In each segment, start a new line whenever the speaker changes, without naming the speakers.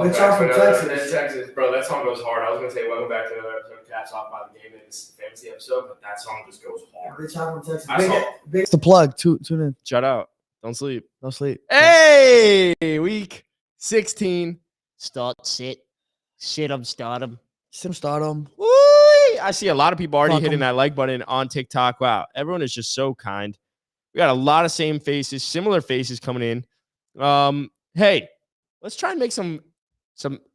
Bitch, I'm from
Texas. Texas, bro. That song goes hard. I was gonna say welcome back to another episode of Caps Off by the Game. It's a fantasy episode, but that song just goes hard.
Bitch, I'm from Texas. Big the plug. Tune in.
Shout out. Don't sleep.
Don't sleep.
Hey, week 16.
Sit 'em, start 'em.
Woo! I see a lot of people already hitting that like button on TikTok. Wow, everyone is just so kind. We got a lot of similar faces coming in. Hey, let's try and make some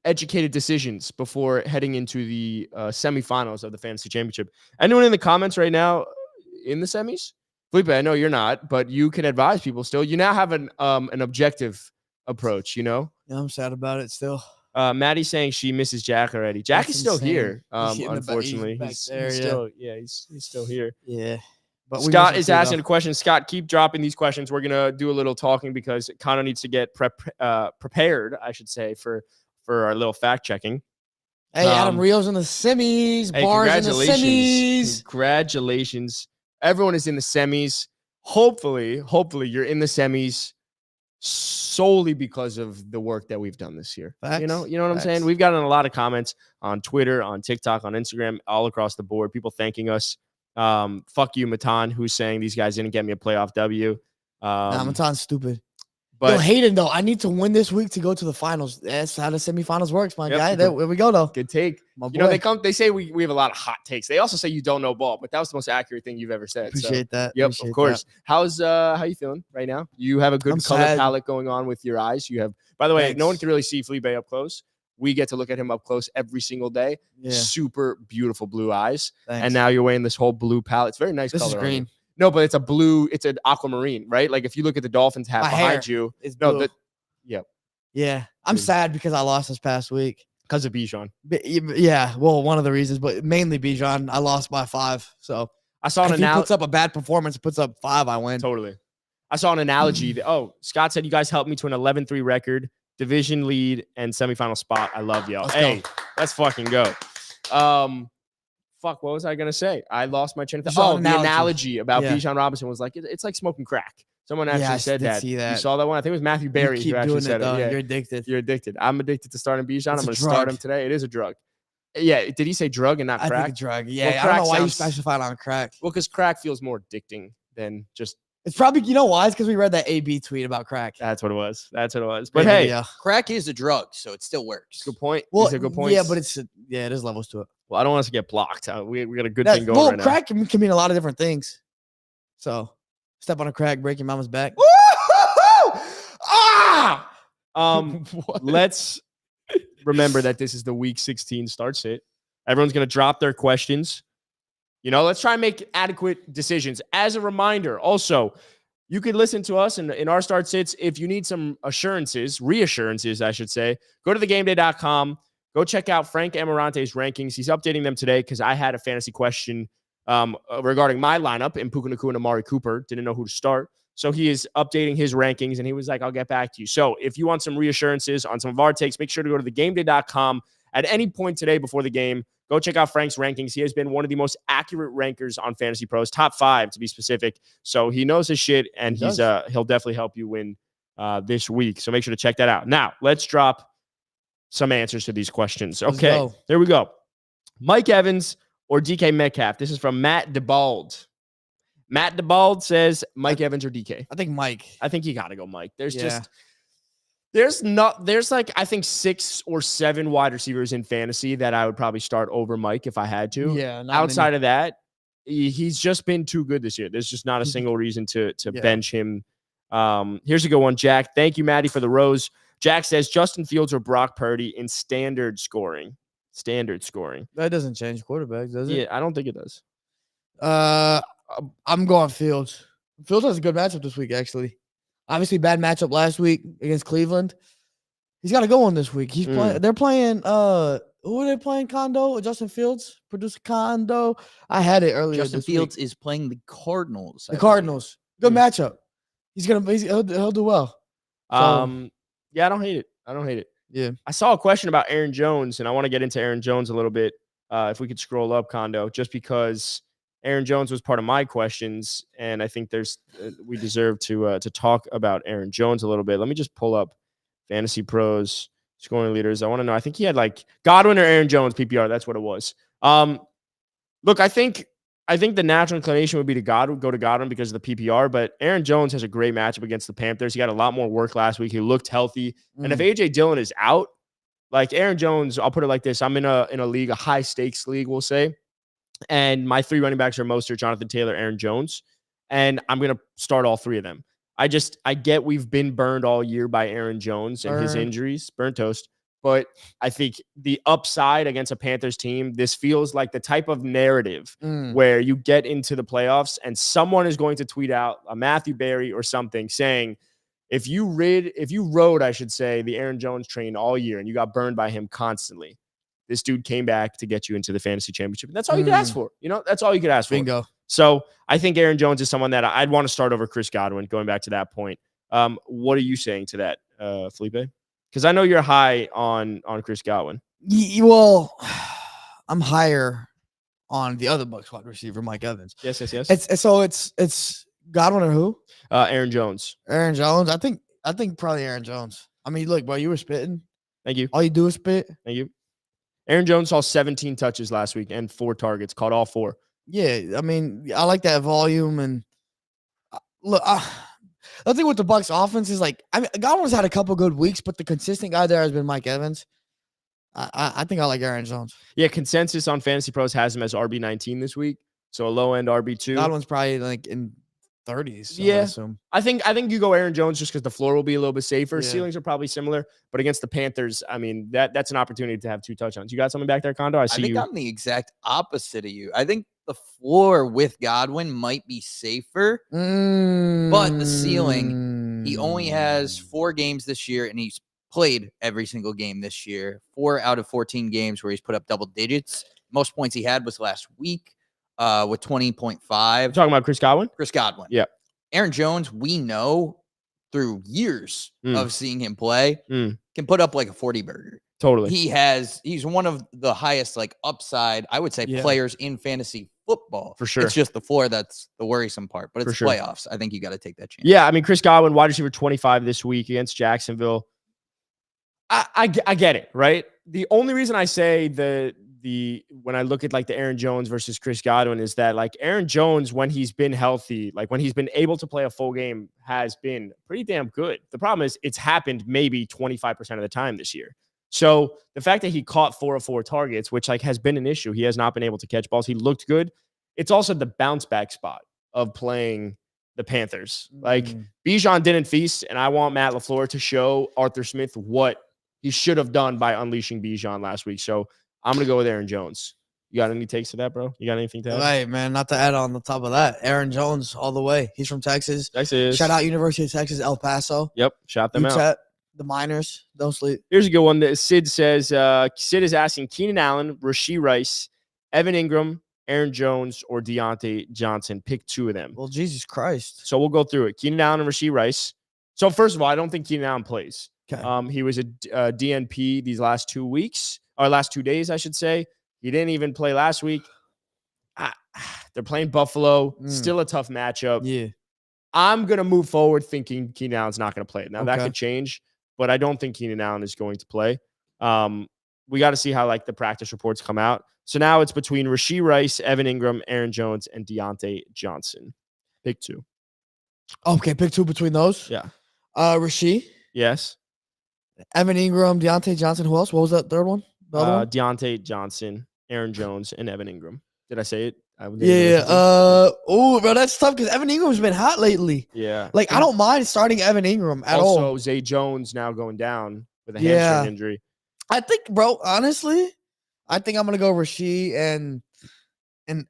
educated decisions before heading into the semifinals of the fantasy championship. Anyone in the comments right now in the semis? Felipe, I know you're not, but you can advise people still. You now have an objective approach, you know?
Yeah, I'm sad about it still.
Maddie's saying she misses Jack already. Jack is still here, unfortunately. He's still here.
Yeah.
But Scott is asking a question. Scott, keep dropping these questions. We're going to do a little talking because Connor needs to get prepared, I should say, for our little fact checking.
Hey, Adam Rio's in the semis.
Hey,
Barnes in the semis.
Congratulations. Everyone is in the semis. Hopefully you're in the semis solely because of the work that we've done this year.
Facts.
You know what I'm saying? We've gotten a lot of comments on Twitter, on TikTok, on Instagram, all across the board. People thanking us. Fuck you, Matan, who's saying these guys didn't get me a playoff W.
Nah, Matan's stupid.
But
Hayden, though, I need to win this week to go to the finals. That's how the semifinals works, my guy. There we go, though.
Good take. They say we have a lot of hot takes. They also say you don't know ball, but that was the most accurate thing you've ever said.
Appreciate that.
Yep, of course. That. How you feeling right now? You have a good color palette going on with your eyes. You have, by the way, no one can really see Felipe up close. We get to look at him up close every single day.
Yeah.
Super beautiful blue eyes.
Thanks.
And now you're wearing this whole blue palette. It's very nice color.
This is green.
No, but it's a blue. It's an aquamarine, right? Like if you look at the Dolphins hat behind you.
It's blue.
Yep.
Yeah. I'm sad because I lost this past week.
Because of Bijan.
Yeah. Well, one of the reasons, but mainly Bijan. I lost by 5. So
I saw an
analogy. If he puts up a bad performance, puts up 5, I win.
Totally. I saw an analogy. Scott said you guys helped me to an 11-3 record, division lead, and semifinal spot. I love y'all. Let's fucking go. What was I gonna say? I lost my train of thought. The analogy about Bijan Robinson was like it's like smoking crack. Someone actually said that. You saw that one? I think it was Matthew Berry who actually said it. Yeah.
You're addicted.
You're addicted. I'm addicted to starting Bijan. I'm going to start him today. It is a drug. Yeah. Did he say drug and not crack?
I think a drug. Yeah. I don't know why you specified on crack.
Well, because crack feels more addicting than just.
It's probably, you know why? It's because we read that AB tweet about crack.
That's what it was. But hey,
crack is a drug, so it still works.
Good point.
Well,
these are good points.
Yeah, but it is levels to it.
Well, I don't want us to get blocked. We got a good thing going right now.
Crack can mean a lot of different things. So, step on a crack, break your mama's back.
Let's remember that this is the week 16 start sit. Everyone's going to drop their questions. Let's try and make adequate decisions. As a reminder, also, you could listen to us in our start sits. If you need some reassurances, I should say, go to thegameday.com. Go check out Frank Amarante's rankings. He's updating them today because I had a fantasy question regarding my lineup in Puka Nacua and Amari Cooper. Didn't know who to start. So he is updating his rankings, and he was like, I'll get back to you. So if you want some reassurances on some of our takes, make sure to go to thegameday.com at any point today before the game. Go check out Frank's rankings. He has been one of the most accurate rankers on Fantasy Pros, top 5 to be specific. So he knows his shit, and he'll definitely help you win this week. So make sure to check that out. Now, let's drop some answers to these questions. Okay, there we go. Mike Evans or DK Metcalf? This is from Matt DeBald. Matt DeBald says Mike Evans or DK.
I think Mike.
I think you got to go Mike. There's like I think 6 or 7 wide receivers in fantasy that I would probably start over Mike if I had to.
Yeah.
Outside of that, he's just been too good this year. There's just not a single reason to bench him. Here's a good one, Jack. Thank you, Maddie, for the rose. Jack says Justin Fields or Brock Purdy in standard scoring.
That doesn't change quarterbacks, does it?
Yeah, I don't think it does.
I'm going Fields. Fields has a good matchup this week, actually. Obviously, bad matchup last week against Cleveland. He's got to go on this week. He's playing. They're playing. Who are they playing? Condo? Justin Fields? Producer Condo? I had it earlier.
Justin Fields is playing the Cardinals.
The Cardinals. Good matchup. He'll do well.
Yeah, I don't hate it.
Yeah.
I saw a question about Aaron Jones, and I want to get into Aaron Jones a little bit. If we could scroll up, Condo, just because Aaron Jones was part of my questions, and I think we deserve to talk about Aaron Jones a little bit. Let me just pull up Fantasy Pros Scoring leaders. I want to know. I think he had like Godwin or Aaron Jones PPR. That's what it was. Look, I think the natural inclination would be to go to Godwin because of the PPR, but Aaron Jones has a great matchup against the Panthers. He got a lot more work last week. He looked healthy. And if AJ Dillon is out, like Aaron Jones, I'll put it like this. I'm in a league, a high stakes league, we'll say. And my 3 running backs are Mostert, Jonathan Taylor, Aaron Jones. And I'm going to start all 3 of them. I get we've been burned all year by Aaron Jones and his injuries, burnt toast. But I think the upside against a Panthers team, this feels like the type of narrative where you get into the playoffs and someone is going to tweet out a Matthew Berry or something saying, if you rode, I should say, the Aaron Jones train all year and you got burned by him constantly, this dude came back to get you into the fantasy championship. And that's all you could ask for. That's all you could ask for.
Bingo.
So I think Aaron Jones is someone that I'd want to start over Chris Godwin, going back to that point. What are you saying to that, Felipe? Because I know you're high on Chris Godwin.
Well, I'm higher on the other Bucs wide receiver, Mike Evans.
Yes.
It's Godwin or who?
Aaron Jones.
Aaron Jones. I think probably Aaron Jones. I mean, look, bro, you were spitting.
Thank you.
All you do is spit.
Thank you. Aaron Jones saw 17 touches last week and 4 targets, caught all 4.
Yeah, I mean, I like that volume. And look, the thing with the Bucs offense is like, I mean, Godwin's had a couple good weeks, but the consistent guy there has been Mike Evans. I think I like Aaron Jones.
Yeah, consensus on Fantasy Pros has him as RB19 this week, so a low end RB2.
Godwin's probably like in 30s. So
yeah,
I
think you go Aaron Jones just because the floor will be a little bit safer.
Yeah.
Ceilings are probably similar, but against the Panthers, I mean that's an opportunity to have 2 touchdowns. You got something back there, Kondo? I think
I'm the exact opposite of you. I think the floor with Godwin might be safer, but the ceiling, he only has 4 games this year, and he's played every single game this year. 4 out of 14 games where he's put up double digits. Most points he had was last week with 20.5.
Talking about Chris Godwin?
Chris Godwin.
Yeah.
Aaron Jones, we know through years of seeing him play, can put up like a 40 burger.
Totally.
He's one of the highest like upside, I would say, players in fantasy football.
For sure.
It's just the floor that's the worrisome part, but it's
sure.
playoffs. I think you got to take that chance.
Yeah, I mean, Chris Godwin, wide receiver 25 this week against Jacksonville. I get it, right? The only reason I say when I look at like the Aaron Jones versus Chris Godwin is that like Aaron Jones, when he's been healthy, like when he's been able to play a full game, has been pretty damn good. The problem is it's happened maybe 25% of the time this year. So the fact that he caught 4 of 4 targets, which like has been an issue, he has not been able to catch balls. He looked good. It's also the bounce back spot of playing the Panthers. Like Bijan didn't feast, and I want Matt LaFleur to show Arthur Smith what he should have done by unleashing Bijan last week. So I'm going to go with Aaron Jones. You got any takes to that, bro? You got anything to add?
Right, man. Not to add on the top of that. Aaron Jones all the way. He's from Texas.
Texas.
Shout out University of Texas, El Paso.
Yep. Shout them out.
UTEP, the Miners. Don't sleep.
Here's a good one that Sid says. Sid is asking Keenan Allen, Rashee Rice, Evan Ingram, Aaron Jones, or Deontay Johnson. Pick 2 of them.
Well, Jesus Christ.
So we'll go through it. Keenan Allen and Rashee Rice. So first of all, I don't think Keenan Allen plays.
Okay.
He was a DNP these last 2 weeks, or last 2 days, I should say. He didn't even play last week. They're playing Buffalo. Still a tough matchup.
Yeah.
I'm going to move forward thinking Keenan Allen's not going to play. Now, that
Okay.
could change, but I don't think Keenan Allen is going to play. We got to see how like the practice reports come out. So now it's between Rashee Rice, Evan Ingram, Aaron Jones, and Deontay Johnson. Pick 2.
Okay, pick 2 between those.
Yeah.
Rashee,
Yes.
Evan Ingram, Deontay Johnson. Who else? What was that third one? The other one?
Deontay Johnson, Aaron Jones, and Evan Ingram. Did I say it?
Yeah. Oh, bro, that's tough because Evan Ingram's been hot lately.
Yeah.
Like, I don't mind starting Evan Ingram at all.
Also, Zay Jones now going down with a hamstring injury.
I think, bro, honestly, I think I'm gonna go Rashee and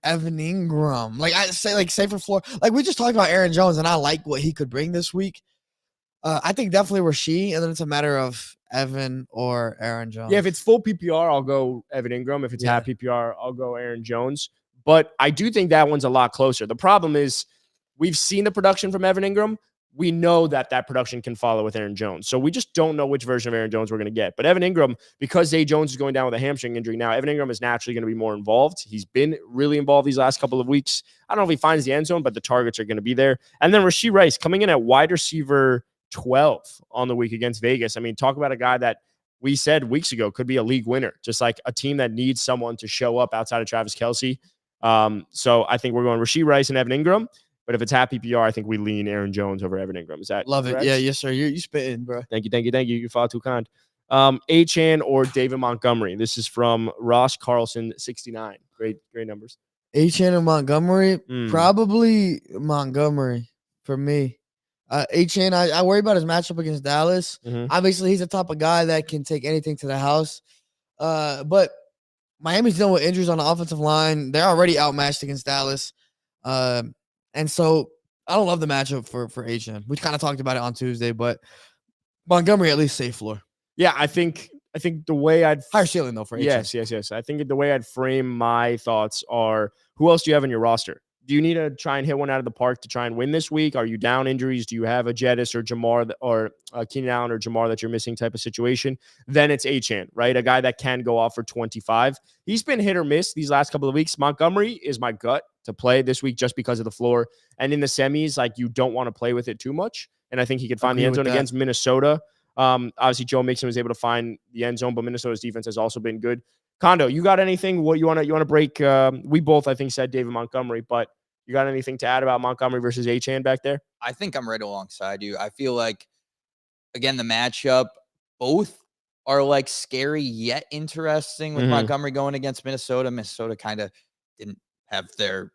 Evan Ingram. Like I say, like safer floor. Like we just talked about Aaron Jones, and I like what he could bring this week. I think definitely Rashee, and then it's a matter of Evan or Aaron Jones.
Yeah, if it's full PPR, I'll go Evan Ingram. If it's half PPR, I'll go Aaron Jones. But I do think that one's a lot closer. The problem is we've seen the production from Evan Ingram. We know that production can follow with Aaron Jones. So we just don't know which version of Aaron Jones we're going to get. But Evan Ingram, because Zay Jones is going down with a hamstring injury now, Evan Ingram is naturally going to be more involved. He's been really involved these last couple of weeks. I don't know if he finds the end zone, but the targets are going to be there. And then Rashee Rice coming in at wide receiver 12 on the week against Vegas. I mean, talk about a guy that we said weeks ago could be a league winner, just like a team that needs someone to show up outside of Travis Kelce. So I think we're going Rashee Rice and Evan Ingram. But if it's half PPR, I think we lean Aaron Jones over Evan Ingram. Is that
Love
correct?
it? Yeah, yes, sir. You spitting, bro.
Thank you. You're far too kind. Achane or David Montgomery. This is from Ross Carlson 69. Great numbers.
Achane or Montgomery?
Mm.
Probably Montgomery for me. Achane, I worry about his matchup against Dallas.
Mhm.
Obviously, he's the type of guy that can take anything to the house. But Miami's dealing with injuries on the offensive line. They're already outmatched against Dallas. And so I don't love the matchup for Achane. We kind of talked about it on Tuesday, but Montgomery at least safe floor.
Yeah, I think the way I'd
Higher ceiling though for Achane.
yes. I think the way I'd frame my thoughts are: who else do you have in your roster? Do you need to try and hit one out of the park to try and win this week? Are you down injuries? Do you have a Jettis or Jamar or Keenan Allen or Jamar that you're missing type of situation? Then it's Achane, right? A guy that can go off for 25. He's been hit or miss these last couple of weeks. Montgomery is my gut to play this week just because of the floor. And in the semis, like, you don't want to play with it too much. And I think he could find the end zone against Minnesota. Obviously, Joe Mixon was able to find the end zone, but Minnesota's defense has also been good. Kondo, you got anything? What you want to break? We both, I think, said David Montgomery, but you got anything to add about Montgomery versus Achane back there?
I think I'm right alongside you. I feel like, again, the matchup, both are like scary yet interesting with Montgomery going against Minnesota. Minnesota kind of didn't have their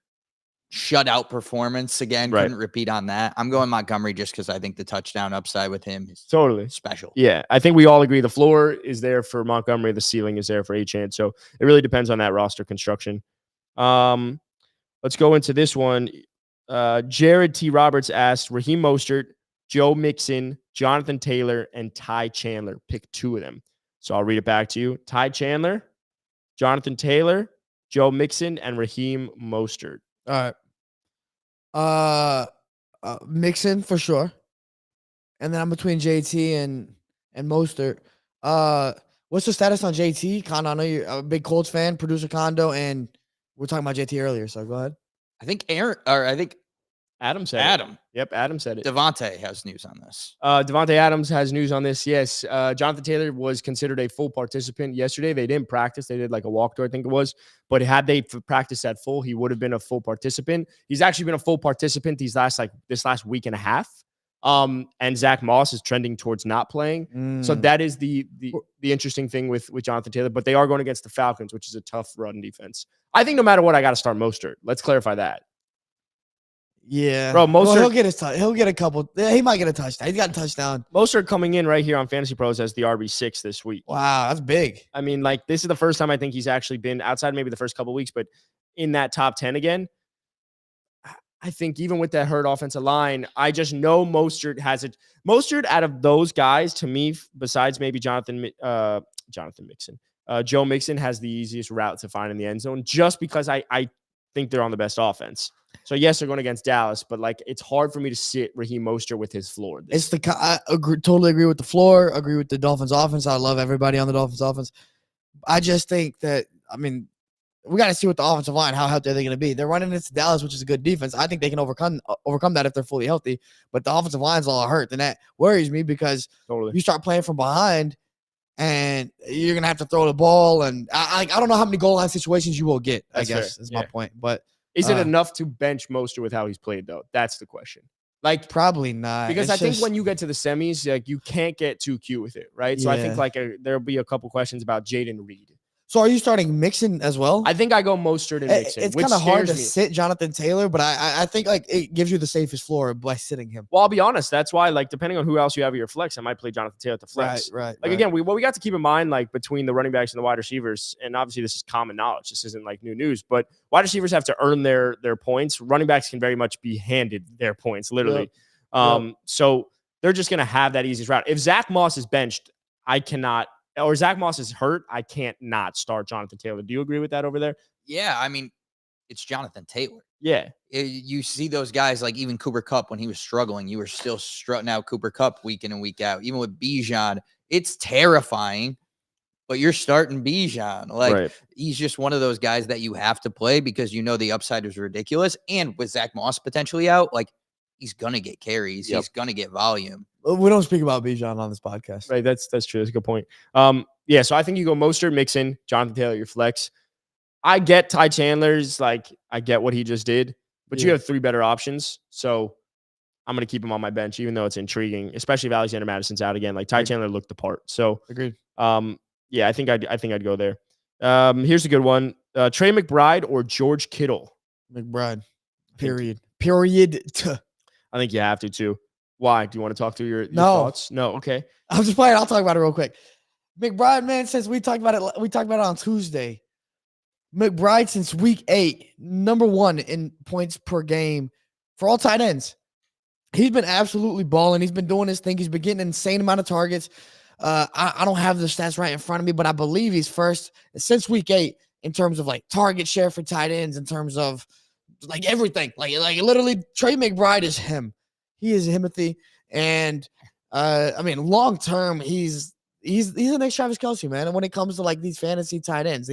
shutout performance again.
Right.
Couldn't repeat on that. I'm going Montgomery just because I think the touchdown upside with him is
totally
special.
Yeah, I think we all agree the floor is there for Montgomery. The ceiling is there for Achane. So it really depends on that roster construction. Let's go into this one. Jared T. Roberts asked Raheem Mostert, Joe Mixon, Jonathan Taylor, and Ty Chandler. Pick 2 of them. So I'll read it back to you. Ty Chandler, Jonathan Taylor, Joe Mixon, and Raheem Mostert.
All right. Mixon for sure. And then I'm between JT and Mostert. What's the status on JT? Kondo, I know you're a big Colts fan, producer Kondo, and we're talking about JT earlier, so go ahead.
I think
Adam said
Adam.
it. Yep, Adam said it.
Devontae has news on this.
Devontae Adams has news on this. Yes. Jonathan Taylor was considered a full participant yesterday. They didn't practice. They did like a walkthrough, I think it was. But had they practiced at full, he would have been a full participant. He's actually been a full participant this last week and a half. And Zach Moss is trending towards not playing. So that is the interesting thing with Jonathan Taylor. But they are going against the Falcons, which is a tough run defense. I think no matter what, I got to start Mostert. Let's clarify that.
Yeah,
bro. Mostert,
he'll get his he'll get a couple. Yeah, he might get a touchdown. He's got a touchdown.
Mostert coming in right here on Fantasy Pros as the RB6 this week.
Wow, that's big.
I mean, like, this is the first time I think he's actually been outside maybe the first couple of weeks, but in that top 10 again. I think even with that hurt offensive line, I just know Mostert has it. Mostert out of those guys, to me, besides maybe Jonathan Mixon, Joe Mixon has the easiest route to find in the end zone just because I think they're on the best offense. So yes, they're going against Dallas, but like, it's hard for me to sit Raheem Mostert with his floor.
I totally agree with the floor. Agree with the Dolphins offense. I love everybody on the Dolphins offense. I just think that, I mean, we got to see what the offensive line, how healthy are they going to be? They're running into Dallas, which is a good defense. I think they can overcome that if they're fully healthy. But the offensive line's all hurt, and that worries me because you start playing from behind, and you're gonna have to throw the ball. And I don't know how many goal line situations you will get.
That's
I guess
fair.
is my point. But
is it enough to bench Mostert with how he's played though? That's the question. Like,
probably not,
because I think when you get to the semis, like, you can't get too cute with it, right? So I think like there'll be a couple questions about Jaden Reed.
So are you starting Mixon as well?
I think I go Mostert and Mixon.
It's kind of hard to sit Jonathan Taylor, but I think like it gives you the safest floor by sitting him.
Well, I'll be honest. That's why, like, depending on who else you have at your flex, I might play Jonathan Taylor at the flex.
Right.
Like, again, what we got to keep in mind, like, between the running backs and the wide receivers, and obviously this is common knowledge. This isn't like new news, but wide receivers have to earn their points. Running backs can very much be handed their points, literally. Yep. So they're just going to have that easiest route. If Zach Moss is benched, or Zach Moss is hurt, I can't not start Jonathan Taylor. Do you agree with that over there?
Yeah, I mean, it's Jonathan Taylor.
Yeah.
You see those guys, like even Cooper Kupp, when he was struggling, you were still strutting out Cooper Kupp week in and week out. Even with Bijan, it's terrifying, but you're starting Bijan. Like, he's just one of those guys that you have to play because you know the upside is ridiculous. And with Zach Moss potentially out, like, he's going to get carries. He's going to get volume.
We don't speak about Bijan on this podcast.
Right, that's true. That's a good point. Yeah, so I think you go Mostert, Mixon, Jonathan Taylor, your flex. I get Ty Chandler's, like, I get what he just did, but you
Yeah.
have 3 better options. So I'm going to keep him on my bench, even though it's intriguing, especially if Alexander Madison's out again. Like, Ty Chandler looked the part. So,
Agreed.
yeah, I think I'd go there. Here's a good one. Trey McBride or George Kittle?
McBride.
Period.
Period.
I think you have to, too. Why? Do you want to talk through your
No.
thoughts? No. Okay.
I'm just playing. I'll talk about it real quick. McBride, man, since we talked about it on Tuesday. McBride since week 8, number 1 in points per game for all tight ends. He's been absolutely balling. He's been doing his thing. He's been getting an insane amount of targets. I don't have the stats right in front of me, but I believe he's first since week 8 in terms of like target share for tight ends, in terms of like everything. Like literally, Trey McBride is him. He is Himothy. And I mean, long term, he's the next Travis Kelce, man. And when it comes to like these fantasy tight ends,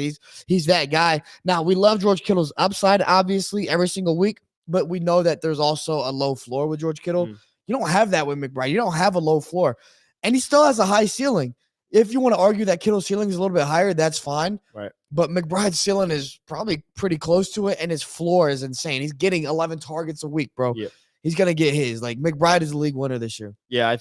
he's that guy. Now, we love George Kittle's upside, obviously, every single week, but we know that there's also a low floor with George Kittle. You don't have that with McBride. You don't have a low floor. And he still has a high ceiling. If you want to argue that Kittle's ceiling is a little bit higher, that's fine.
Right.
But McBride's ceiling is probably pretty close to it, and his floor is insane. He's getting 11 targets a week, bro.
Yeah.
He's going to get his. Like, McBride is the league winner this year.
Yeah,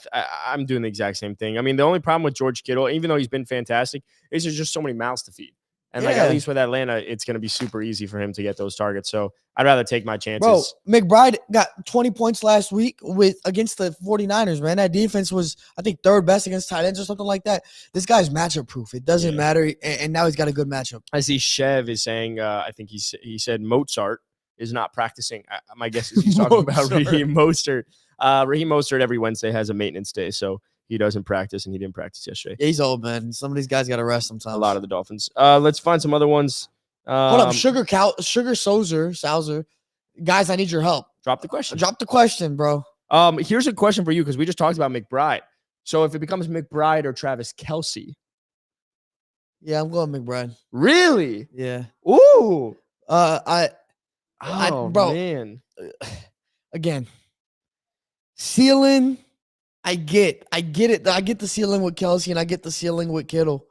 I'm doing the exact same thing. I mean, the only problem with George Kittle, even though he's been fantastic, is there's just so many mouths to feed. And like, at least with Atlanta, it's going to be super easy for him to get those targets. So I'd rather take my chances.
Bro, McBride got 20 points last week against the 49ers, man. That defense was, I think, 3rd best against tight ends or something like that. This guy's matchup proof. It doesn't matter. And now he's got a good matchup.
I see Chev is saying, I think he said Mozart is not practicing. My guess is he's talking about Raheem Mostert. Raheem Mostert every Wednesday has a maintenance day, so he doesn't practice, and he didn't practice yesterday.
Yeah, he's old, man. Some of these guys got to rest sometimes.
A lot of the Dolphins. Let's find some other ones.
Hold up, Sugar Sauser. Guys, I need your help.
Drop the question.
Drop the question, bro.
Here's a question for you, because we just talked about McBride. So if it becomes McBride or Travis Kelce.
Yeah, I'm going McBride.
Really?
Yeah.
Ooh.
Bro,
man.
Again, ceiling, I get it. I get the ceiling with Kelce, and I get the ceiling with Kittle.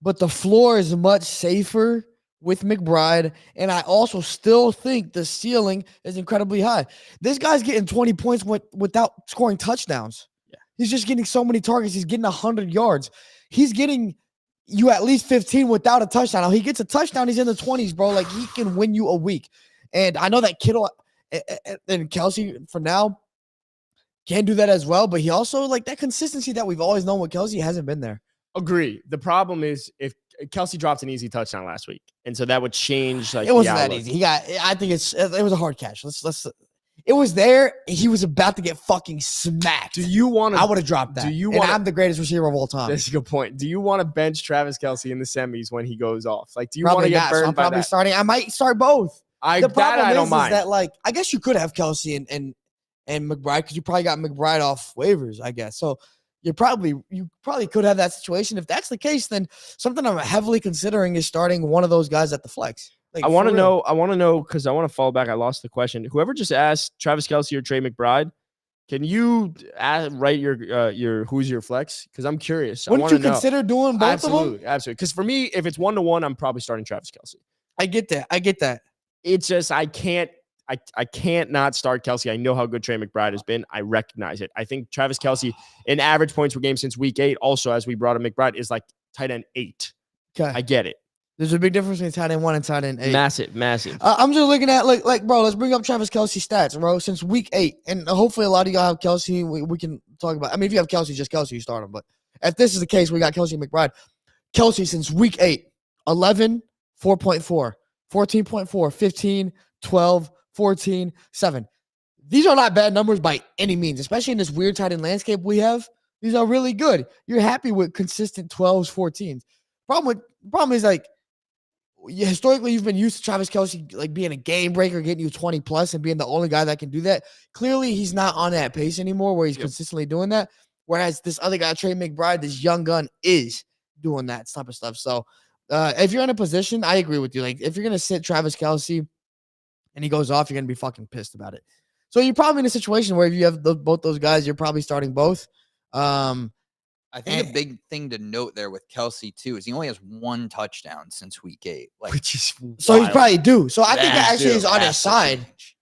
But the floor is much safer with McBride, and I also still think the ceiling is incredibly high. This guy's getting 20 points without scoring touchdowns.
Yeah.
He's just getting so many targets. He's getting 100 yards. He's getting you at least 15 without a touchdown. Now, he gets a touchdown, he's in the 20s, bro. Like, he can win you a week. And I know that Kittle and Kelce, for now, can do that as well. But he also, like, that consistency that we've always known with Kelce hasn't been there.
Agree. The problem is if Kelce dropped an easy touchdown last week, and so that would change. Like,
it wasn't that easy. I think it was a hard catch. It was there. He was about to get fucking smacked.
Do you want to?
I would have dropped that. I'm the greatest receiver of all time.
That's a good point. Do you want to bench Travis Kelce in the semis when he goes off? Like, do you want to get burned by that?
Starting. I might start both.
The problem I don't mind.
Is that, like, I guess you could have Kelce and McBride, because you probably got McBride off waivers, I guess. So you probably could have that situation. If that's the case, then something I'm heavily considering is starting one of those guys at the flex. Like,
I want to know because I want to fall back. I lost the question. Whoever just asked Travis Kelce or Trey McBride, can you write your who's your flex? Because I'm curious.
Wouldn't you consider doing both of them?
Absolutely. Because for me, if it's 1-to-1, I'm probably starting Travis Kelce.
I get that.
It's just I can't not start Kelce. I know how good Trey McBride has been. I recognize it. I think Travis Kelce, in average points per game since week 8, also, as we brought up McBride, is like tight end 8.
Okay.
I get it.
There's a big difference between tight end 1 and tight end 8.
Massive.
I'm just looking at, like, bro, let's bring up Travis Kelce stats, bro, since week 8. And hopefully a lot of y'all have Kelce. We can talk about, I mean, if you have Kelce, just Kelce, you start him. But if this is the case, we got Kelce and McBride. Kelce since week 8, 11, 4.4, 14.4, 15, 12, 14, 7. These are not bad numbers by any means, especially in this weird tight end landscape we have. These are really good. You're happy with consistent 12s, 14s. Problem is, like, historically, you've been used to Travis Kelce, like, being a game breaker, getting you 20 plus and being the only guy that can do that. Clearly, he's not on that pace anymore where he's consistently doing that. Whereas this other guy, Trey McBride, this young gun, is doing that type of stuff. So if you're in a position, I agree with you. Like, if you're going to sit Travis Kelce and he goes off, you're going to be fucking pissed about it. So you're probably in a situation where if you have both those guys, you're probably starting both.
I think the big thing to note there with Kelsey too is he only has 1 touchdown since week 8. Like,
Which is
so he's
wild.
probably due. So I think
that
actually he's on his
has to
side.
change.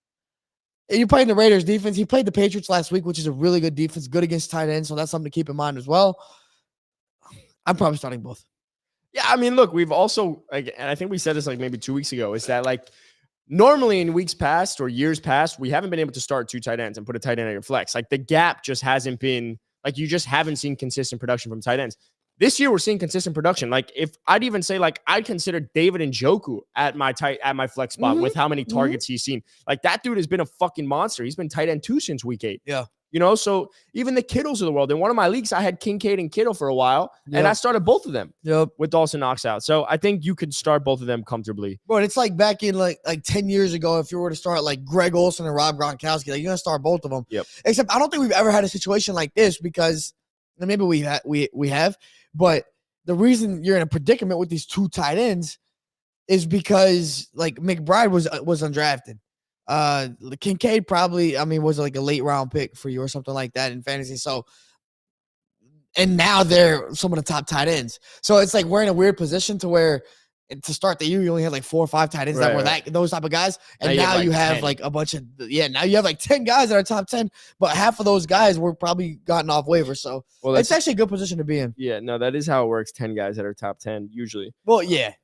You're playing the Raiders defense. He played the Patriots last week, which is a really good defense, good against tight ends. So that's something to keep in mind as well. I'm probably starting both.
Yeah, I mean, look, we've also, like, and I think we said this like maybe 2 weeks ago, is that like normally in weeks past or years past, we haven't been able to start 2 tight ends and put a tight end at your flex. Like the gap just hasn't been, like you just haven't seen consistent production from tight ends. This year, we're seeing consistent production. Like if I'd even say, like I'd consider David Njoku at my flex spot with how many targets he's seen. Like that dude has been a fucking monster. He's been tight end 2 since week 8.
Yeah.
You know, so even the Kittles of the world. In one of my leagues, I had Kincaid and Kittle for a while, and I started both of them with Dawson Knox out. So I think you could start both of them comfortably.
Bro, it's like back in like 10 years ago, if you were to start like Greg Olsen and Rob Gronkowski, like you're gonna start both of them.
Yep.
Except I don't think we've ever had a situation like this because maybe we have, but the reason you're in a predicament with these 2 tight ends is because like McBride was undrafted. Kincaid probably, I mean, was like a late round pick for you or something like that in fantasy. So, and now they're some of the top tight ends. So it's like we're in a weird position to where to start the year you only had like 4 or 5 tight ends that were those type of guys, and now you have like a bunch of now you have like 10 guys that are top 10, but half of those guys were probably gotten off waivers. So it's actually a good position to be in.
Yeah, no, that is how it works. 10 guys that are top 10 usually.
Well, yeah,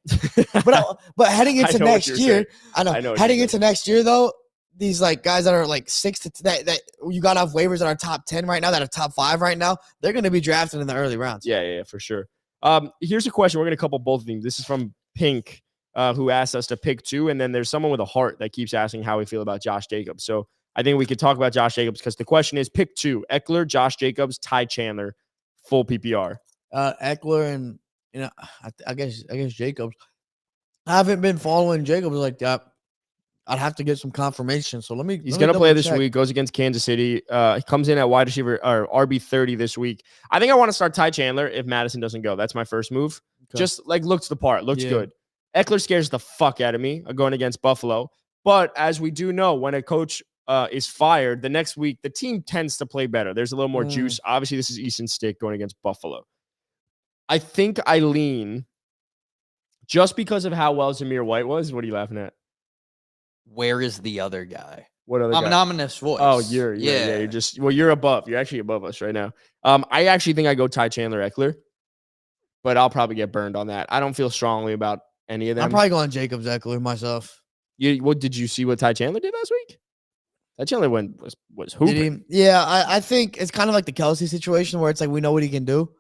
but heading into next year, I know heading into next year though, these like guys that are like 6 to that you got off waivers that are top 10 right now, that are top 5 right now, they're going to be drafted in the early rounds.
Yeah, for sure. Here's a question. We're going to couple both of them. This is from Pink, who asked us to pick 2, and then there's someone with a heart that keeps asking how we feel about Josh Jacobs. So I think we could talk about Josh Jacobs because the question is pick 2: Eckler, Josh Jacobs, Ty Chandler, full PPR.
Eckler and I guess Jacobs. I haven't been following Jacobs like that. I'd have to get some confirmation. So he's
going to play this week, goes against Kansas City. He comes in at wide receiver or RB30 this week. I think I want to start Ty Chandler if Madison doesn't go. That's my first move. Okay. Just like looks the part, looks good. Eckler scares the fuck out of me going against Buffalo. But as we do know, when a coach is fired, the next week, the team tends to play better. There's a little more juice. Obviously, this is Easton Stick going against Buffalo. I think I lean just because of how well Zamir White was. What are you laughing at?
Where is the other guy?
What other
I'm
guy?
an ominous voice.
Oh, you're just you're above. You're actually above us right now. I actually think I go Ty Chandler Eckler, but I'll probably get burned on that. I don't feel strongly about any of them.
I'm probably going Jacobs Eckler myself.
What did you see what Ty Chandler did last week? Ty Chandler was hooping.
Yeah, I think it's kind of like the Kelsey situation where it's like we know what he can do.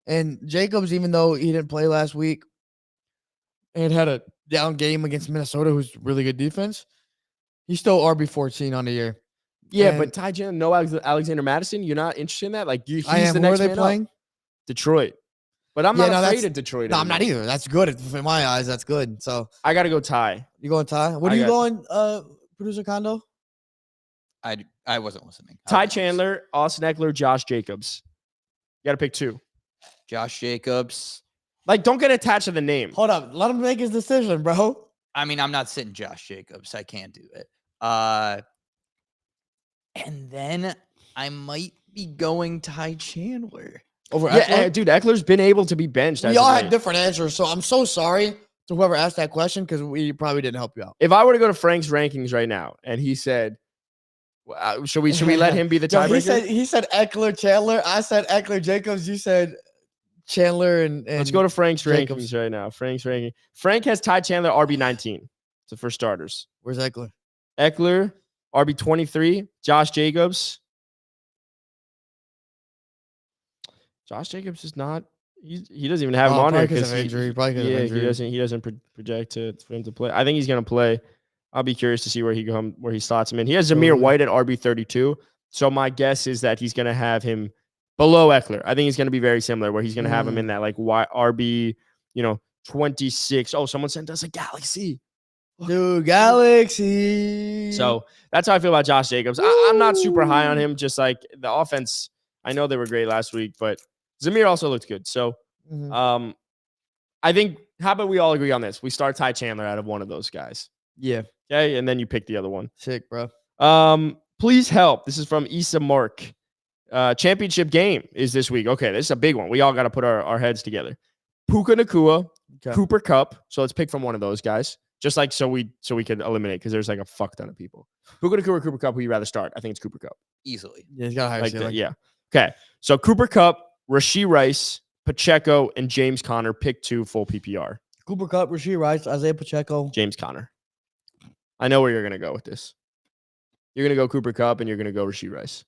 And Jacobs, even though he didn't play last week and had a down game against Minnesota, who's really good defense, he's still RB14 on the year.
Yeah, and but Ty Chandler, no Alexander Madison, you're not interested in that? Like, he's
I am.
the
Who
next
are they
man
playing?
Up. Detroit. But I'm not afraid of Detroit.
No, I'm not either. That's good. In my eyes, that's good. So
I got to go Ty.
You going Ty? What are you going, producer Kondo?
I wasn't listening.
Ty Chandler, Austin Eckler, Josh Jacobs. You got to pick 2.
Josh Jacobs.
Like, don't get attached to the name.
Hold up. Let him make his decision, bro.
I mean, I'm not sitting Josh Jacobs. I can't do it. And then I might be going Ty Chandler.
Over Eckler?
Dude, Eckler's been able to be benched.
We all had different answers, so I'm so sorry to whoever asked that question because we probably didn't help you out.
If I were to go to Frank's rankings right now and he said, should we let him be the tiebreaker?
He said Eckler, Chandler. I said Eckler, Jacobs. You said Chandler and
let's go to Frank's
Jacobs.
rankings right now. Frank's ranking. Frank has Ty Chandler RB19. So for starters.
Where's Eckler?
Eckler, RB23. Josh Jacobs. Josh Jacobs is not. He doesn't even have him on here because
of injury. Probably injury.
He doesn't project for him to play. I think he's going to play. I'll be curious to see where he slots him in. He has Zamir White at RB32. So my guess is that he's going to have him below Eckler. I think he's going to be very similar, where he's going to have him in that like RB, 26. Oh, someone sent us a Galaxy.
Dude, Galaxy.
So that's how I feel about Josh Jacobs. I'm not super high on him. Just like the offense, I know they were great last week, but Zamir also looked good. So I think, how about we all agree on this? We start Ty Chandler out of one of those guys.
Yeah.
Okay. And then you pick the other one.
Sick, bro.
Please help. This is from Issa Mark. Championship game is this week. Okay, this is a big one. We all got to put our heads together. Puka Nakua, Cooper Kupp. So let's pick from one of those guys. Just like so we can eliminate because there's like a fuck ton of people. Puka Nakua or Cooper Kupp, who you rather start? I think it's Cooper Kupp.
Easily.
Yeah, he's got a higher ceiling.
Yeah. Okay. So Cooper Kupp, Rashee Rice, Pacheco, and James Conner. Pick 2 full PPR.
Cooper Kupp, Rashee Rice, Isaiah Pacheco.
James Conner. I know where you're going to go with this. You're going to go Cooper Kupp and you're going to go Rashee Rice.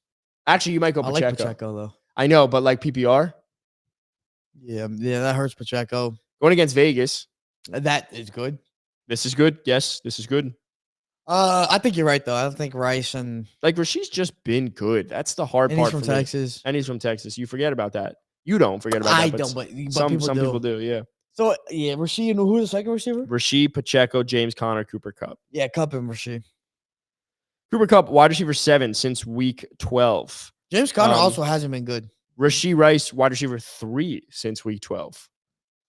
Actually, you might go Pacheco.
I like Pacheco, though.
I know, but like PPR?
Yeah, that hurts Pacheco.
Going against Vegas.
That is good.
This is good. Yes, this is good.
I think you're right, though. I think Rice and...
Like, Rashee's just been good. That's the hard
and
part
he's from Texas.
And he's from Texas. You forget about that. You don't forget about that.
I don't, but
some
people
do, yeah.
So, yeah, Rashee and who's the second receiver?
Rashee, Pacheco, James Conner, Cooper Kupp.
Yeah, Kupp and Rashee.
Cooper Kupp, wide receiver 7 since week 12.
James Conner also hasn't been good.
Rashee Rice, wide receiver 3 since week 12.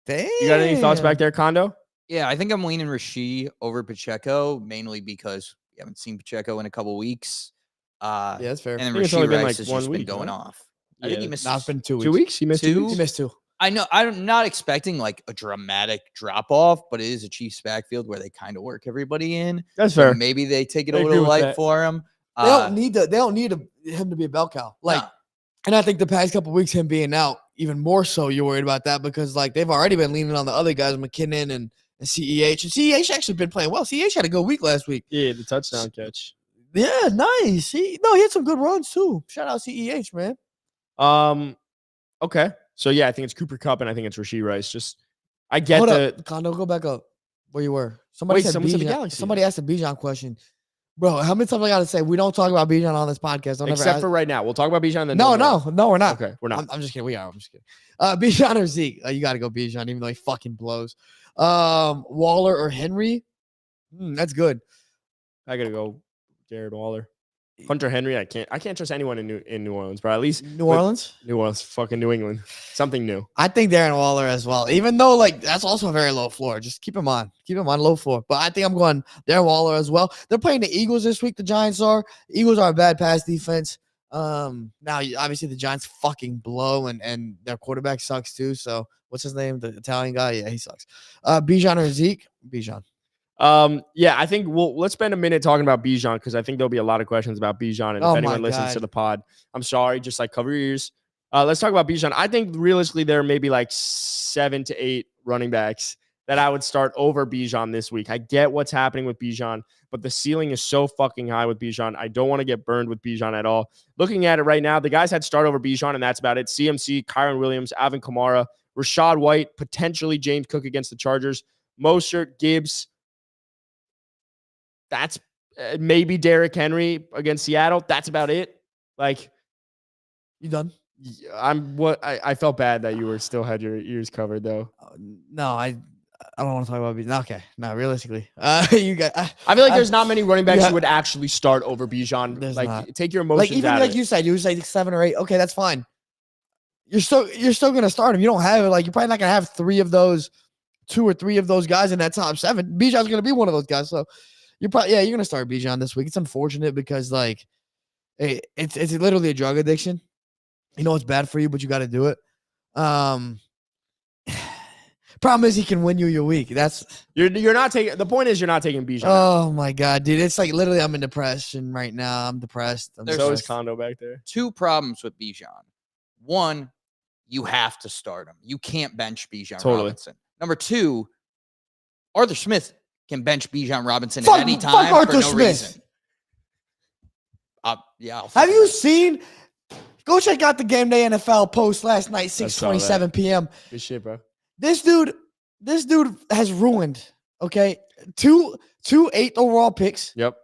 Damn.
You got any thoughts back there, Kondo?
Yeah, I think I'm leaning Rashee over Pacheco, mainly because we haven't seen Pacheco in a couple weeks.
Yeah, that's fair.
And then
it's only
Rashee
been
Rice
like
has
1
just
week,
been going
right?
off. I think he missed.
It's been 2 weeks.
2 weeks? He missed 2 weeks?
He missed 2.
I know. I'm not expecting like a dramatic drop off, but it is a Chiefs backfield where they kind of work everybody in.
That's
So
fair.
maybe they take it
I
a
agree
little
with
light
that.
for him.
They don't need him to be a bell cow. Like,
No.
and I think the past couple weeks, him being out, even more so, you're worried about that because like they've already been leaning on the other guys, McKinnon and CEH. And CEH actually been playing well. CEH had a good week last week.
Yeah, the touchdown catch.
Yeah, nice. He had some good runs too. Shout out CEH, man.
Okay. So yeah, I think it's Cooper Kupp and I think it's Rashee Rice. Just I get
Hold
the
up, Kondo, go back up where you were. Somebody said
someone said the
Bijan.
Galaxy.
Somebody asked a Bijan question. Bro, how many times I gotta say we don't talk about Bijan on this podcast? Don't ever
except
ask-
for right now. We'll talk about Bijan then.
No, we're not.
Okay, we're not.
I'm just kidding. We are. I'm just kidding. Bijan or Zeke? You got to go Bijan, even though he fucking blows. Waller or Henry? That's good.
I gotta go Jared Waller. Hunter Henry, I can't trust anyone in New Orleans, but at least
New Orleans?
New Orleans, fucking New England. Something new.
I think Darren Waller as well. Even though like that's also a very low floor. Just keep him on. Keep him on low floor. But I think I'm going Darren Waller as well. They're playing the Eagles this week. The Giants are. Eagles are a bad pass defense. Now obviously the Giants fucking blow and their quarterback sucks too. So what's his name? The Italian guy? Yeah, he sucks. Bijan or Zeke? Bijan.
Yeah, I think let's spend a minute talking about Bijan because I think there'll be a lot of questions about Bijan. And if anyone listens to the pod, I'm sorry, just like cover your ears. Let's talk about Bijan. I think realistically there may be like 7 to 8 running backs that I would start over Bijan this week. I get what's happening with Bijan, but the ceiling is so fucking high with Bijan. I don't want to get burned with Bijan at all. Looking at it right now, the guys had start over Bijan, and that's about it. CMC, Kyron Williams, Alvin Kamara, Rashad White, potentially James Cook against the Chargers, Mostert, Gibbs. That's maybe Derrick Henry against Seattle. That's about it. Like,
you done?
I felt bad that you were still had your ears covered though.
No, I don't want to talk about Bijan. Okay, no, realistically, you got.
I feel like there's not many running backs who would actually start over Bijan.
There's
Like,
not.
take your emotions
Like even
out
like
of it.
you said, you was like 7 or 8. Okay, that's fine. You're still gonna start him. You don't have like you're probably not gonna have 2 or 3 of those guys in that top 7. Bijan's gonna be one of those guys. So you're gonna start Bijan this week. It's unfortunate because like it's literally a drug addiction. You know it's bad for you, but you got to do it. Problem is he can win you your week. That's
You're not taking. The point is you're not taking Bijan.
oh my god, dude! It's like literally I'm in depression right now. I'm depressed.
So is
depressed.
Kondo back there.
2 problems with Bijan. One, you have to start him. You can't bench Bijan
Totally.
Robinson. Number 2, Arthur Smith can bench Bijan Robinson
Fuck-
at any
fuck
time
Arthur
for no
Smith.
reason. Yeah.
Have you seen? Go check out the Game Day NFL post last night,
saw
6:27 p.m.
Good shit, bro.
This dude has ruined. Okay, two 8th overall picks.
Yep.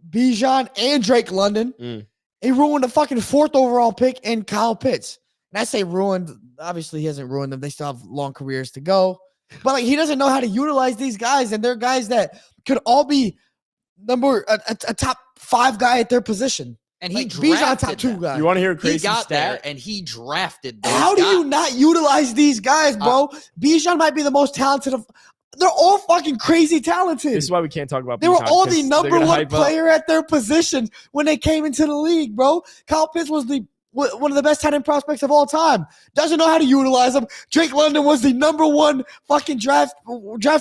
Bijan and Drake London.
Mm.
He ruined the fucking 4th overall pick in Kyle Pitts. And I say ruined. Obviously, he hasn't ruined them. They still have long careers to go. But like he doesn't know how to utilize these guys, and they're guys that could all be a top 5 guy at their position.
And he
Like, Bijan top
drafted
2
them.
guy.
You want to hear a
He
crazy
got
stat?
there and he drafted those
How do you
guys.
not utilize these guys, bro? Bijan might be the most talented of they're all fucking crazy talented.
This is why we can't talk about
They were
Bijan,
all the
'cause they're
number
gonna
one
hype up.
player at their position when they came into the league, bro. Kyle Pitts was one of the best tight end prospects of all time. Doesn't know how to utilize them. Drake London was the number one fucking draft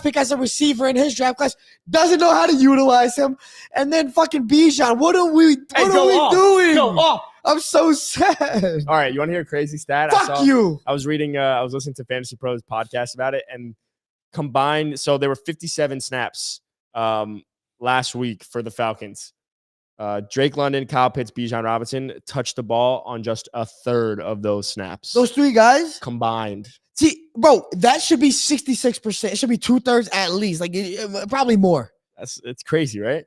pick as a receiver in his draft class. Doesn't know how to utilize him. And then fucking Bijan. What are we doing?
Go off.
I'm so sad.
All right, you want to hear a crazy stat?
Fuck you.
I was listening to Fantasy Pros podcast about it, and combined, so there were 57 snaps last week for the Falcons. Drake London, Kyle Pitts, Bijan Robinson touched the ball on just a third of those snaps.
Those three guys
combined.
See, bro, that should be 66%. It should be 2/3 at least. Like probably more.
It's crazy, right?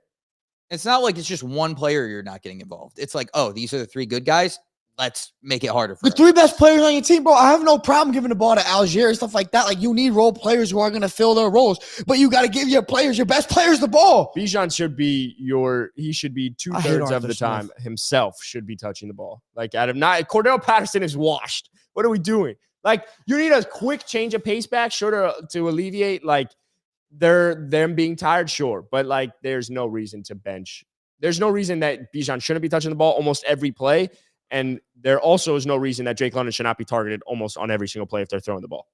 It's not like it's just one player you're not getting involved. It's like, oh, these are the three good guys. Let's make it harder for
The
us.
three best players on your team, bro. I have no problem giving the ball to Algier and stuff like that. Like, you need role players who are going to fill their roles, but you got to give your best players the ball.
Bijan should be he should be 2/3 of
Arthur
the time
Smith.
himself should be touching the ball. Like, Cordell Patterson is washed. What are we doing? Like, you need a quick change of pace back, sure, to alleviate like them being tired, sure, but like there's no reason to bench. There's no reason that Bijan shouldn't be touching the ball almost every play. And there also is no reason that Drake London should not be targeted almost on every single play if they're throwing the ball.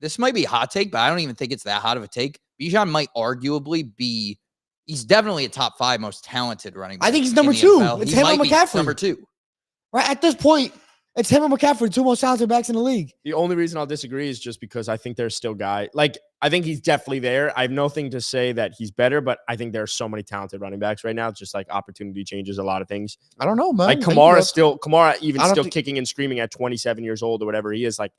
This might be a hot take, but I don't even think it's that hot of a take. Bijan might arguably be, he's definitely a top 5 most talented running back.
I think he's
in
number
the
2.
NFL.
It's
He
him
might
and
be
McCaffrey.
number 2.
Right at this point, it's him and McCaffrey, 2 most talented backs in the league.
The only reason I'll disagree is just because I think there's still guys. Like, I think he's definitely there. I have nothing to say that he's better, but I think there are so many talented running backs right now. It's just like opportunity changes a lot of things.
I don't know, man.
Like Kamara still
think-
kicking and screaming at 27 years old or whatever he is. Like,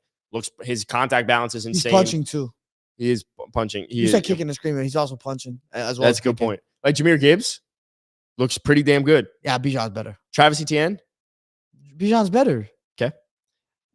his contact balance is
He's
insane.
punching too.
He is punching.
You said kicking and screaming. He's also punching as well.
That's a good point. Like Jahmyr Gibbs looks pretty damn good.
Yeah, Bijan's better.
Travis Etienne.
Bijan's better.
Okay.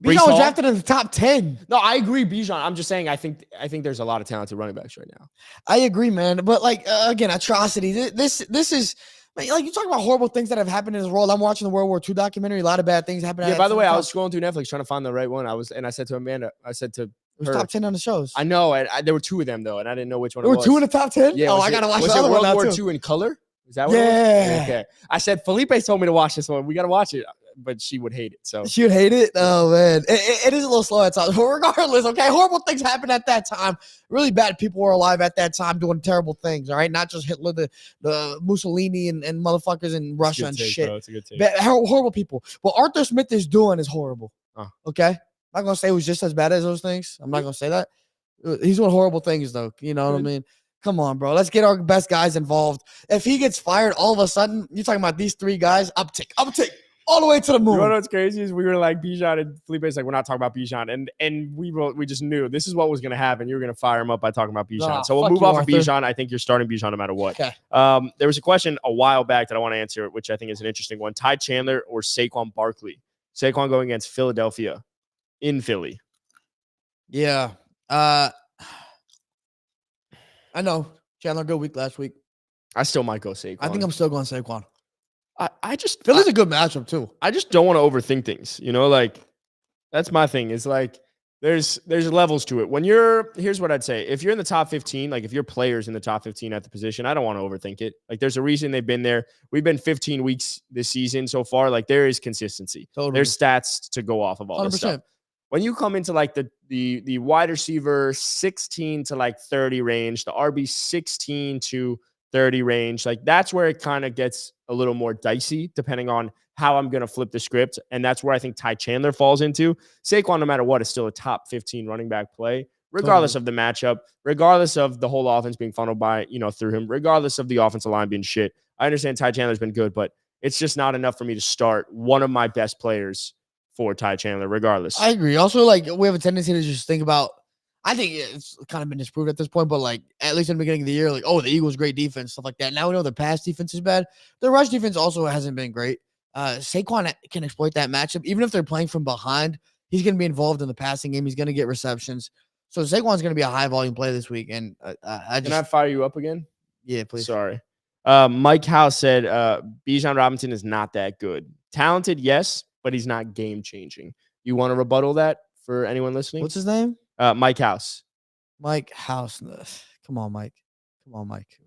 Bijan
Brees
was
Hall?
drafted in the top 10.
No, I agree, Bijan. I'm just saying I think there's a lot of talented running backs right now.
I agree, man. But like again, atrocity. This is like you talk about horrible things that have happened in this world. I'm watching the World War II documentary. A lot of bad things happen.
Yeah, by the way, I was scrolling through Netflix trying to find the right one. I said to Amanda,
it was
her,
top 10 on the shows.
I know, there were 2 of them though, and I didn't know which one
There
it
were
was.
2 in the top 10.
Yeah,
Oh, I gotta watch
was
the
it
other one
World
now
War
too.
II in color? Is that what it
Yeah.
was? Okay. I said Felipe told me to watch this one. We gotta watch it, but she would hate it. So
She would hate it. Oh man, it is a little slow at times. But regardless, okay, horrible things happened at that time. Really bad people were alive at that time doing terrible things. All right, not just Hitler, the Mussolini and motherfuckers in Russia and shit.
Bro, it's a good take.
Horrible people. What Arthur Smith is doing is horrible.
Oh.
Okay, I'm not gonna say it was just as bad as those things. I'm not gonna say that. He's doing horrible things though. You know what I mean? Come on, bro. Let's get our best guys involved. If he gets fired, all of a sudden, you're talking about these 3 guys, uptick, all the way to the moon.
You know what's crazy is we were like Bijan and Felipe's like, we're not talking about Bijan, and we just knew this is what was gonna happen. You were gonna fire him up by talking about Bijan.
Nah,
So we'll
fuck
move
you,
off
Arthur.
of Bijan. I think you're starting Bijan no matter what.
Okay.
There was a question a while back that I want to answer, which I think is an interesting one. Ty Chandler or Saquon Barkley? Saquon going against Philadelphia in Philly.
Yeah. I know. Chandler, good week last week.
I still might go Saquon.
I think I'm still going Saquon.
I just
Philly's a good matchup too.
I just don't want to overthink things. You know, like that's my thing. Is like there's levels to it. Here's what I'd say. If you're in the top 15, like if your player's in the top 15 at the position, I don't want to overthink it. Like there's a reason they've been there. We've been 15 weeks this season so far. Like there is consistency.
Totally.
There's stats to go off of all this
100%.
stuff. When you come into like the wide receiver 16 to like 30 range, the RB 16 to 30 range, like that's where it kind of gets a little more dicey depending on how I'm going to flip the script. And that's where I think Ty Chandler falls into. Saquon, no matter what, is still a top 15 running back play, regardless of the matchup, regardless of the whole offense being funneled by, through him, regardless of the offensive line being shit. I understand Ty Chandler's been good, but it's just not enough for me to start one of my best players for Ty Chandler, regardless.
I agree. Also, like we have a tendency to just think about, I think it's kind of been disproved at this point, but like at least in the beginning of the year, like, oh, the Eagles great defense, stuff like that. Now we know the pass defense is bad. The rush defense also hasn't been great. Saquon can exploit that matchup. Even if they're playing from behind, he's going to be involved in the passing game. He's going to get receptions. So Saquon's going to be a high volume play this week. And
Can I fire you up again?
Yeah, please.
Sorry. Mike House said Bijan Robinson is not that good. Talented, yes, but he's not game changing. You want to rebuttal that for anyone listening?
What's his name?
Mike House.
Mike House. Come on, Mike. Come on, Mike.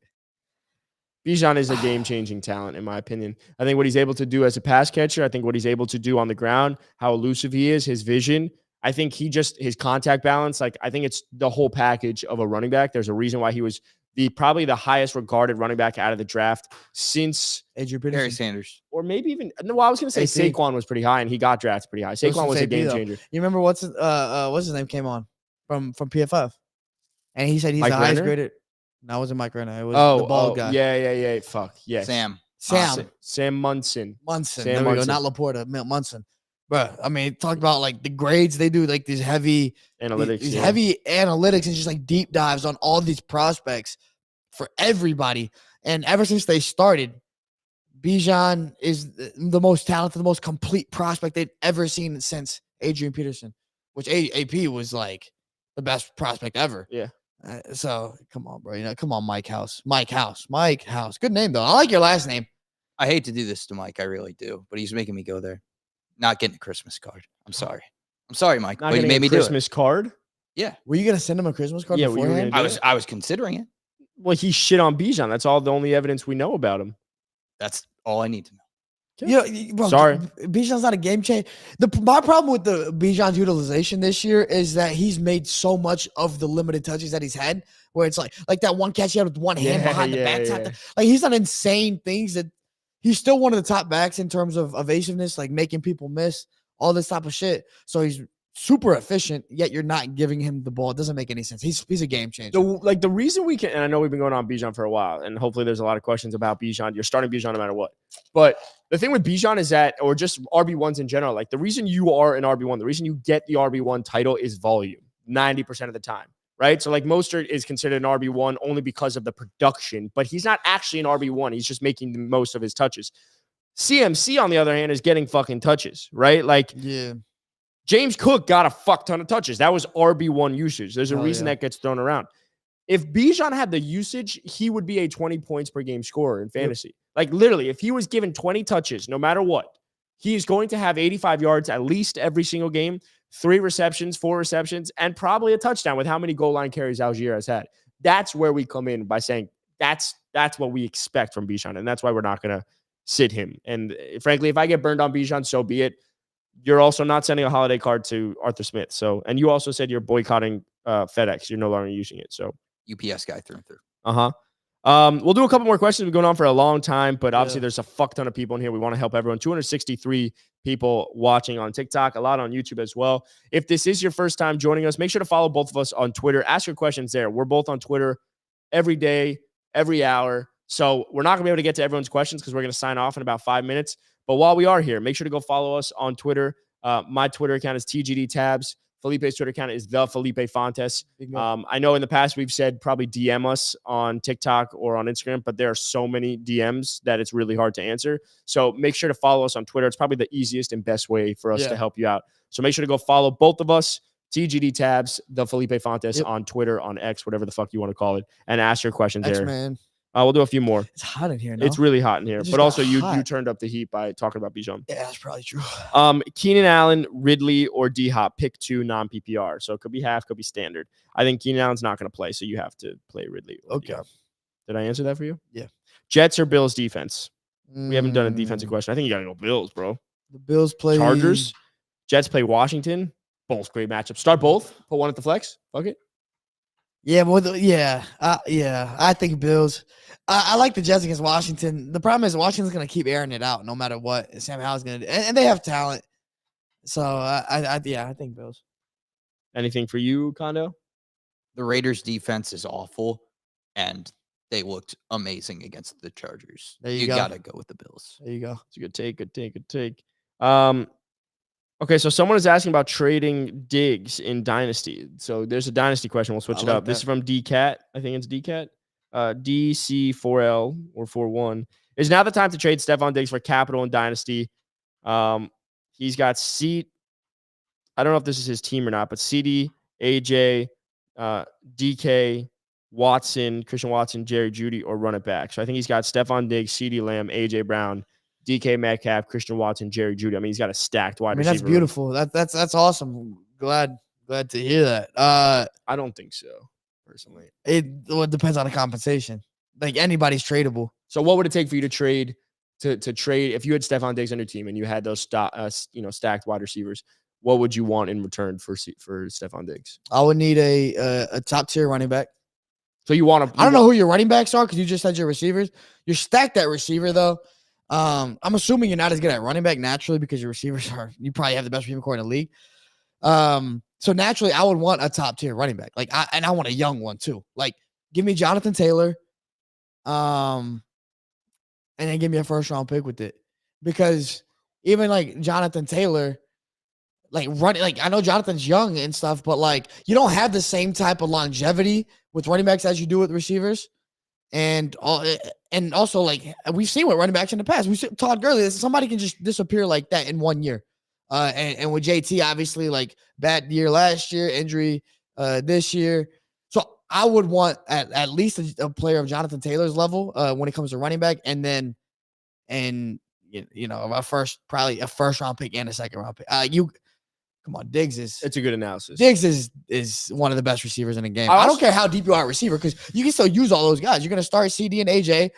Bijan is a game-changing talent, in my opinion. I think what he's able to do as a pass catcher, I think what he's able to do on the ground, how elusive he is, his vision, I think his contact balance, like I think it's the whole package of a running back. There's a reason why he was probably the highest regarded running back out of the draft since
Adrian
Barry
Peterson.
Sanders.
or maybe even no, I was gonna say
AP.
Saquon was pretty high and he got drafted pretty high. Saquon was a
AP,
game
though.
changer.
You remember what's his name came on from PFF, and he said he's
Mike
the highest
Renner?
graded. No, it wasn't Mike Renner. It was the
Oh,
bald guy.
yeah. Fuck yes,
Sam.
Sam Munson.
Munson.
Sam
There we go.
Munson.
Not Laporta. Munson. Bro, I mean, talk about like the grades they do, like these heavy
Analytics.
these
yeah.
heavy analytics and just like deep dives on all these prospects for everybody. And ever since they started, Bijan is the most talented, the most complete prospect they've ever seen since Adrian Peterson, which AP was like the best prospect ever.
Yeah.
So come on, bro. Come on, Mike House. Mike House. Good name though. I like your last name.
I hate to do this to Mike. I really do. But he's making me go there. Not getting a Christmas card. I'm sorry. I'm sorry, Mike.
Not
But you
getting
made
a
me do it.
Christmas card.
Yeah.
Were you gonna send him a Christmas card
Yeah, were you
beforehand?
gonna
I was considering it.
Well, he shit on Bijan. That's the only evidence we know about him.
That's all I need to know.
Bro,
Sorry.
Bijan's not a game changer. My problem with the Bijan's utilization this year is that he's made so much of the limited touches that he's had, where it's like that one catch he had with one hand behind the back.
yeah.
Like he's done insane things that he's still one of the top backs in terms of evasiveness, like making people miss, all this type of shit. So he's super efficient, yet you're not giving him the ball. It doesn't make any sense. He's a game changer.
The reason we can, and I know we've been going on Bijan for a while, and hopefully there's a lot of questions about Bijan. You're starting Bijan no matter what. But the thing with Bijan is that, or just RB1s in general, like the reason you are an RB1, the reason you get the RB1 title is volume 90% of the time, right? So like Mostert is considered an RB1 only because of the production, but he's not actually an RB1. He's just making the most of his touches. CMC, on the other hand, is getting fucking touches, right? Like,
yeah.
James Cook got a fuck ton of touches. That was RB1 usage. There's a reason that gets thrown around. If Bijan had the usage, he would be a 20 points per game scorer in fantasy. Yep. Like literally, if he was given 20 touches, no matter what, he is going to have 85 yards at least every single game, 3 receptions, 4 receptions, and probably a touchdown with how many goal line carries Algier has had. That's where we come in by saying that's what we expect from Bijan, and that's why we're not going to sit him. And frankly, if I get burned on Bijan, so be it. You're also not sending a holiday card to Arthur Smith. So, and you also said you're boycotting FedEx. You're no longer using it. So,
UPS guy through and through.
We'll do a couple more questions. We've been going on for a long time, but obviously there's a fuck ton of people in here. We want to help everyone. 263 people watching on TikTok, a lot on YouTube as well. If this is your first time joining us, make sure to follow both of us on Twitter. Ask your questions there. We're both on Twitter every day, every hour. So we're not going to be able to get to everyone's questions because we're going to sign off in about 5 minutes. But while we are here, make sure to go follow us on Twitter. My Twitter account is TGD Tabs. Felipe's Twitter account is the Felipe Fontes. I know in the past we've said probably DM us on TikTok or on Instagram, but there are so many DMs that it's really hard to answer. So make sure to follow us on Twitter. It's probably the easiest and best way for us to help you out. So make sure to go follow both of us, TGD Tabs, the Felipe Fontes on Twitter, on X, whatever the fuck you want to call it, and ask your questions there.
Man.
We'll do a few more.
It's hot in here now.
It's really hot in here. But also you turned up the heat by talking about Bijan.
Yeah, that's probably true.
Keenan Allen, Ridley, or D-Hop. Pick 2 non-PPR. So it could be half, could be standard. I think Keenan Allen's not going to play, so you have to play Ridley or D-Hop. Did I answer that for you?
Yeah.
Jets or Bills defense? We haven't done a defensive question. I think you got to go Bills, bro.
The Bills play
Chargers. Jets play Washington. Both great matchups. Start both. Put one at the flex. Fuck it.
Yeah, I think Bills. I like the Jets against Washington. The problem is Washington's going to keep airing it out no matter what Sam Howell's going to do, and they have talent. So I think Bills.
Anything for you, Kondo?
The Raiders' defense is awful, and they looked amazing against the Chargers.
There you go.
Got to go with the Bills.
There you go.
It's a good take. Good take. Good take. Okay, so someone is asking about trading Diggs in Dynasty. So there's a Dynasty question. We'll switch it up. This is from DCat. I think it's DCat. DC4L or 41. Is now the time to trade Stephon Diggs for capital in Dynasty? He's got I don't know if this is his team or not, but CD, AJ, DK, Watson, Christian Watson, Jerry Jeudy, or run it back. So I think he's got Stephon Diggs, CD Lamb, AJ Brown, DK Metcalf, Christian Watson, Jerry Jeudy. I mean, he's got a stacked wide receiver.
That's beautiful. That's awesome. Glad to hear that.
I don't think so. personally.
It depends on the compensation. Like anybody's tradable.
So what would it take for you to trade to trade if you had Stephon Diggs on your team and you had those stacked wide receivers? What would you want in return for Stephon Diggs?
I would need a top tier running back.
So you want to?
I don't know who your running backs are because you just said your receivers. You're stacked at receiver though. I'm assuming you're not as good at running back naturally because your receivers you probably have the best receiving core in the league. So naturally, I would want a top tier running back. And I want a young one too. Like, give me Jonathan Taylor. And then give me a first round pick with it. Because even like Jonathan Taylor, I know Jonathan's young and stuff, but like you don't have the same type of longevity with running backs as you do with receivers. And also like we've seen with running backs in the past. We said Todd Gurley, somebody can just disappear like that in 1 year. And with JT, obviously, like bad year last year, injury this year. So I would want at least a player of Jonathan Taylor's level when it comes to running back, and a first round pick and a second round pick. Come on,
It's a good analysis.
Diggs is one of the best receivers in the game. I don't care how deep you are at receiver because you can still use all those guys. You're gonna start CD and AJ,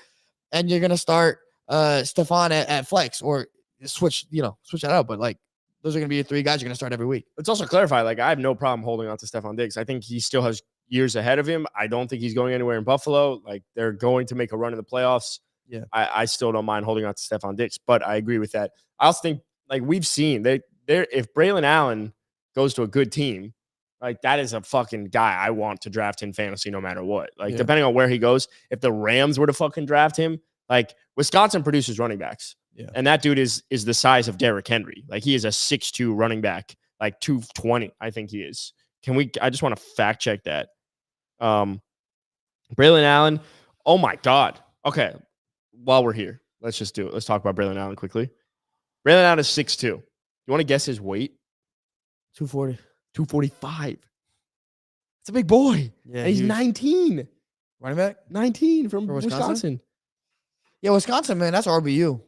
and you're gonna start Stephon at flex or switch that out. But like those are gonna be your three guys you're gonna start every week.
Let's also clarify. Like I have no problem holding on to Stephon Diggs. I think he still has years ahead of him. I don't think he's going anywhere in Buffalo. Like they're going to make a run in the playoffs.
Yeah,
I still don't mind holding on to Stephon Diggs, but I agree with that. I also think like we've seen if Braylon Allen goes to a good team, like that is a fucking guy I want to draft in fantasy no matter what. Like depending on where he goes, if the Rams were to fucking draft him, like Wisconsin produces running backs.
Yeah.
And that dude is the size of Derrick Henry. Like he is a 6'2" running back, like 220, I think he is. I just want to fact check that. Braylon Allen. Oh my God. Okay. While we're here, let's just do it. Let's talk about Braylon Allen quickly. Braylon Allen is 6'2". You want to guess his weight?
240.
245. It's a big boy.
Yeah,
and he's 19.
Running back?
19 from Wisconsin.
Yeah, Wisconsin, man, that's RBU.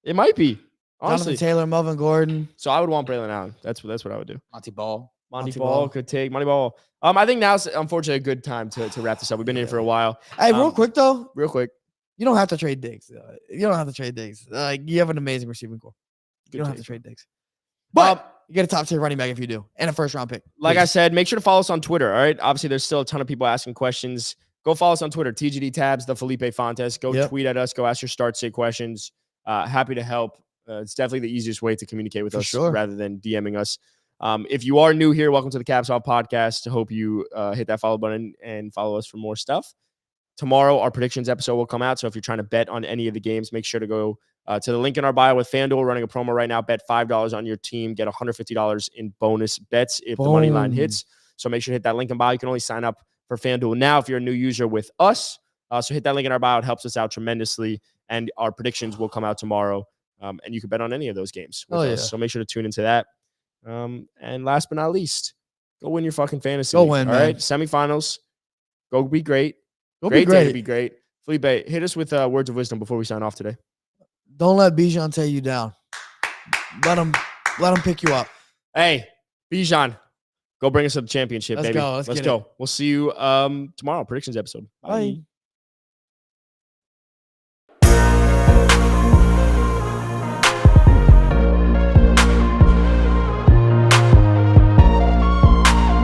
It might be. Honestly.
Jonathan Taylor, Melvin Gordon.
So I would want Braylon Allen. That's what I would do.
Monty Ball.
Monty Ball could take Monty Ball. I think now's unfortunately a good time to wrap this up. We've been here for a while.
Hey, real quick though.
Real quick.
You don't have to trade Diggs. You don't have to trade Diggs. You have an amazing receiving core. You don't have to trade Diggs. But you get a top tier running back if you do, and a first round pick.
Like I said, make sure to follow us on Twitter. All right. Obviously, there's still a ton of people asking questions. Go follow us on Twitter. TGD Tabs, the Felipe Fontes. Go tweet at us. Go ask your start sit questions. Happy to help. It's definitely the easiest way to communicate with us rather than DMing us. If you are new here, welcome to the Caps Off Podcast. Hope you hit that follow button and follow us for more stuff. Tomorrow, our predictions episode will come out. So if you're trying to bet on any of the games, make sure to go to the link in our bio with FanDuel running a promo right now. Bet $5 on your team. Get $150 in bonus bets if the money line hits. So make sure to hit that link in bio. You can only sign up for FanDuel now if you're a new user with us. So hit that link in our bio. It helps us out tremendously. And our predictions will come out tomorrow. And you can bet on any of those games with us. So make sure to tune into that. And last but not least, go win your fucking fantasy.
Go win,
all
man.
right? Semifinals. Go be great.
Go be great.
Day to be great. Felipe, hit us with words of wisdom before we sign off today.
Don't let Bijan tear you down. Let him pick you up.
Hey, Bijan, go bring us to the championship,
Let's
baby.
go. Let's
go. We'll see you tomorrow. Predictions episode.
Bye.